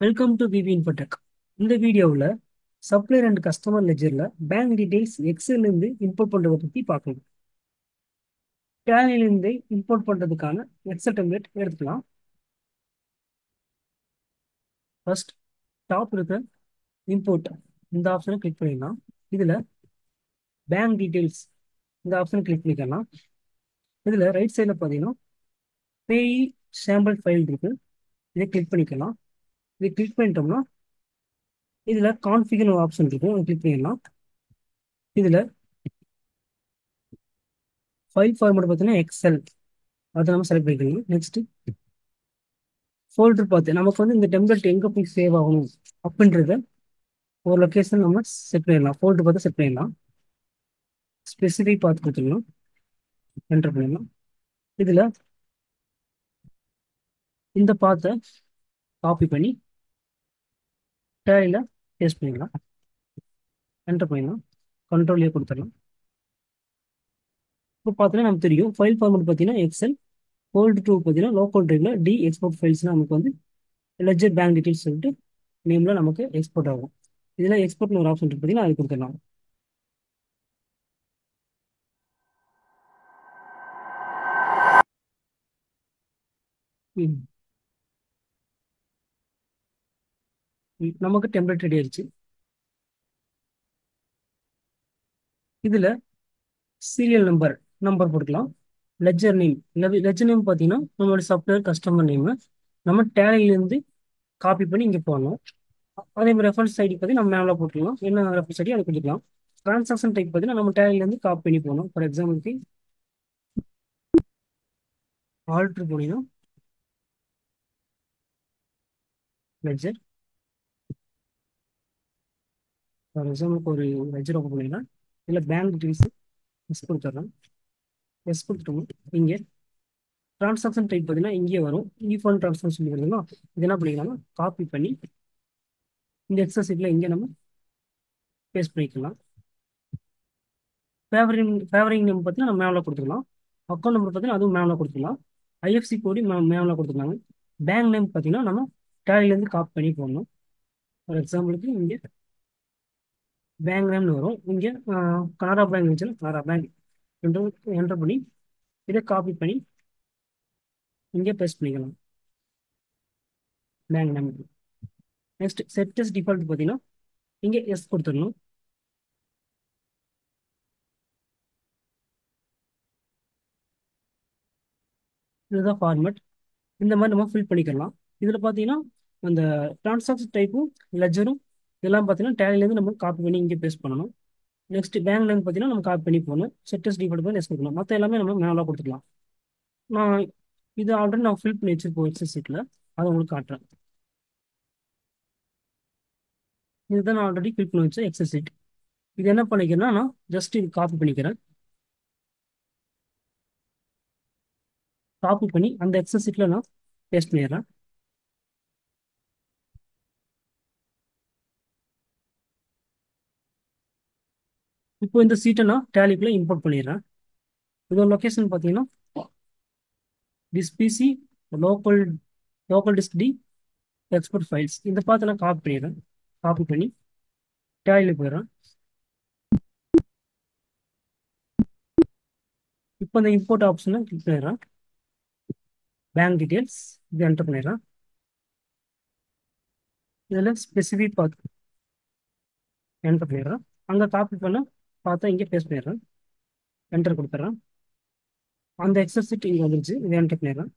Welcome to விவி இன்ஃபோடெக். இந்த வீடியோவில் supplier and customer லெஜரில் பேங்க் டீடைல்ஸ் எக்ஸல்லேருந்து இம்போர்ட் பண்ணுறதை பற்றி பார்க்கலாம். டேலியிலேருந்து இம்போர்ட் பண்ணுறதுக்கான எக்ஸல் டெம்ப்ளேட் எடுத்துக்கலாம். ஃபர்ஸ்ட் டாப் இருக்க இம்போர்ட் இந்த ஆப்ஷனை கிளிக் பண்ணிடலாம். இதில் பேங்க் டீடைல்ஸ் இந்த ஆப்ஷனை கிளிக் பண்ணிக்கலாம். இதில் ரைட் சைடில் பார்த்தீங்கன்னா பேயி சாம்பிள் ஃபைல் இருக்கு. இதை கிளிக் பண்ணிக்கலாம். இதை கிளிக் பண்ணிட்டோம்னா இதில் கான்ஃபிகர் ஒரு ஆப்ஷன் இருக்கு. அதை கிளிக் பண்ணிடலாம். இதில் ஃபைல் ஃபார்மேட் பார்த்தீங்கன்னா எக்ஸல் அதை நம்ம செலக்ட் பண்ணிக்கலாம். நெக்ஸ்ட் ஃபோல்டர் பார்த்து நமக்கு வந்து இந்த டெம்ப்ளேட் எங்கே போய் சேவ் ஆகணும் அப்படின்றத ஒரு லொக்கேஷன் நம்ம செட் பண்ணிடலாம். ஃபோல்டர் பார்த்து செட் பண்ணிடலாம். ஸ்பெசிஃபிக் பார்த்து கொடுத்துடலாம். என்டர் பண்ணிடலாம். இதில் இந்த பாத்தை காப்பி பண்ணி டேலியில் பேஸ்ட் பண்ணிடலாம். என்டர் பண்ணிடலாம். கண்ட்ரோல்லே கொடுத்துடலாம். இப்போ பார்த்தீங்கன்னா நமக்கு தெரியும் ஃபைல் ஃபார்மேட் பார்த்தீங்கன்னா எக்ஸல். ஃபோல்டர் 2 பார்த்தீங்கன்னா லோக்கல் ட்ரைவில் டி எக்ஸ்போர்ட் ஃபைல்ஸ் நமக்கு வந்து லெஜர் பேங்க் டீடைல்ஸ் சொல்லிட்டு நேமில் நமக்கு எக்ஸ்போர்ட் ஆகும். இதில் எக்ஸ்போர்ட்னு ஒரு ஆப்ஷன் இருக்கு பார்த்தீங்கன்னா அது கொடுத்துடலாம். நமக்கு டெம்ப்ளேட் ரெடி ஆயிடுச்சு. இதில் சீரியல் நம்பர் போட்டுக்கலாம். லெஜர் நேம் லெஜர் நேம் பார்த்தீங்கன்னா நம்மளோட சப்ளையர் கஸ்டமர் நேம் நம்ம டேலியிலேருந்து காப்பி பண்ணி இங்கே போடணும். அதே மாதிரி ரெஃபரன்ஸ் ஐடி பற்றி நம்ம மேலே போட்டுக்கலாம். என்ன ரெஃபரன்ஸ் ஐடி அதை கொடுத்துக்கலாம். ட்ரான்சாக்ஷன் டைப் பார்த்தீங்கன்னா நம்ம டேலியிலேருந்து காப்பி பண்ணி போகணும். ஃபார் எக்ஸாம்பிளுக்கு ஆல்ட்ரு போனீங்கன்னா லெஜர், ஃபார் எக்ஸாம்பிளுக்கு ஒரு லெஜர் ஓப்பன் பண்ணிங்கன்னா இதில் பேங்க் டீடைல்ஸ் எஸ் கொடுத்துட்றோம். எஸ் கொடுத்துட்டோம். இங்கே ட்ரான்சாக்ஷன் டைப் பார்த்தீங்கன்னா இங்கே வரும். ஃபண்ட் ட்ரான்ஸ்ஃபர் வருதுன்னா இது என்ன பண்ணிக்கலாம்னா காப்பி பண்ணி இந்த எக்ஸல் சீட்டில் இங்கே நம்ம பேஸ்ட் பண்ணிக்கலாம். ஃபேவரிங் நேம் பார்த்தீங்கன்னா நம்ம மேலே கொடுத்துக்கலாம். அக்கௌண்ட் நம்பர் பார்த்தீங்கன்னா அதுவும் மேலே கொடுத்துக்கலாம். ஐஎஃப்சி கோடி மேலே கொடுத்துருக்காங்க. பேங்க் நேம் பார்த்தீங்கன்னா நம்ம டேலியிலேருந்து காப்பி பண்ணி போடணும். ஃபார் எக்ஸாம்பிளுக்கு இங்கே பேங்க் நேம்னு வரும். இங்கே கனரா பேங்க் இருந்துச்சுன்னா கனரா பேங்க் என்டர் பண்ணி இதை காப்பி பண்ணி இங்கே பேஸ்ட் பண்ணிக்கலாம் பேங்க் நேம். நெக்ஸ்ட் செட்டஸ் டிஃபால்ட் பார்த்தீங்கன்னா இங்கே எஸ் கொடுத்துடணும். இதுதான் ஃபார்மேட். இந்த மாதிரி நம்ம ஃபில் பண்ணிக்கலாம். இதில் பார்த்தீங்கன்னா அந்த ட்ரான்சாக்ஷன் டைப்பும் லெஜரும் இதெல்லாம் பார்த்தீங்கன்னா டேலிலேருந்து நம்ம காப்பி பண்ணி இங்கே பேஸ்ட் பண்ணணும். நெக்ஸ்ட் பேங்க் நேம் பார்த்தீங்கன்னா நம்ம காப்பி பண்ணி போகணும். செட்டஸ் டிஃபால்ட் பண்ணி எஸ் கொடுக்கணும். மற்ற எல்லாமே நம்ம மேலே கொடுத்துக்கலாம். நான் இது ஆல்ரெடி நான் ஃபில் பண்ணி வச்சிருப்போம் எக்ஸல் சீட்டில், அதை உங்களுக்கு காட்டுறேன். இதுதான் நான் ஆல்ரெடி ஃபில் பண்ணி வச்சேன் எக்ஸல் சீட். இது என்ன பண்ணிக்கிறேன்னா நான் ஜஸ்ட் இது காப்பி பண்ணிக்கிறேன். காப்பி பண்ணி அந்த எக்ஸல் சீட்டில் நான் பேஸ்ட் பண்ணிடுறேன். இப்போ இந்த சீட்டை நான் டேலிக்குள்ளே இம்போர்ட் பண்ணிடுறேன். இதோட லொக்கேஷன் பார்த்தீங்கன்னா this PC local local disk D export files இந்த பார்த்து நான் காப்பி பண்ணிடுறேன். காப்பி பண்ணி டேலியில் போயிடுறேன். இப்போ இந்த இம்போர்ட் ஆப்ஷனை கிளிக் பண்ணிடுறேன். பேங்க் டீடைல்ஸ் இது என்டர் பண்ணிடுறேன். இதில் ஸ்பெசிஃபிக் பார்த்து என்டர் பண்ணிடுறேன். அங்கே காப்பி பண்ண பார்த்தா இங்கே பேஸ்ட் பண்ணிடுறேன். என்டர் கொடுத்துட்றேன். அந்த எக்ஸல் சீட் இங்கே வந்துருச்சு. இதை என்டர் பண்ணிடுறேன்.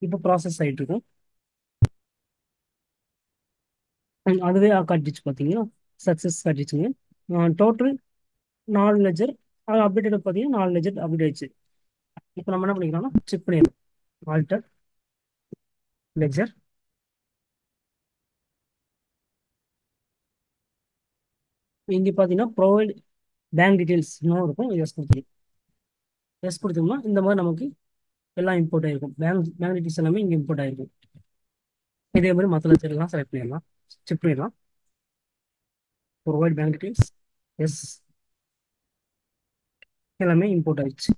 இப்போ ப்ராசஸ் ஆகிட்டு இருக்கும். அதுவே காட்டிச்சு பார்த்தீங்கன்னா சக்ஸஸ் காட்டிச்சுங்க. டோட்டல் 4 லெஜர் அது அப்டேட் பார்த்தீங்கன்னா 4 லெஜர் அப்டேட் ஆயிடுச்சு. இப்போ நம்ம என்ன பண்ணிக்கலாம்னா செக் பண்ணிடலாம். ஆல்டர் லெஜர் இங்கே பார்த்தீங்கன்னா ப்ரொவைட் பேங்க் டீடைல்ஸ் இன்னும் இருக்கும். எஸ் கொடுத்துருக்கோம். எஸ் கொடுத்தோம்னா இந்த மாதிரி நமக்கு எல்லாம் இம்போர்ட் ஆகிருக்கும். பேங்க் டீடைல்ஸ் எல்லாமே இங்கே இம்போர்ட் ஆகிருக்கும். இதே மாதிரி மற்ற லெஜர்லாம் செலக்ட் பண்ணிடலாம். செக் பண்ணிடலாம். ப்ரொவைட் பேங்க் டீடைல்ஸ் எஸ் எல்லாமே இம்போர்ட் ஆயிடுச்சு.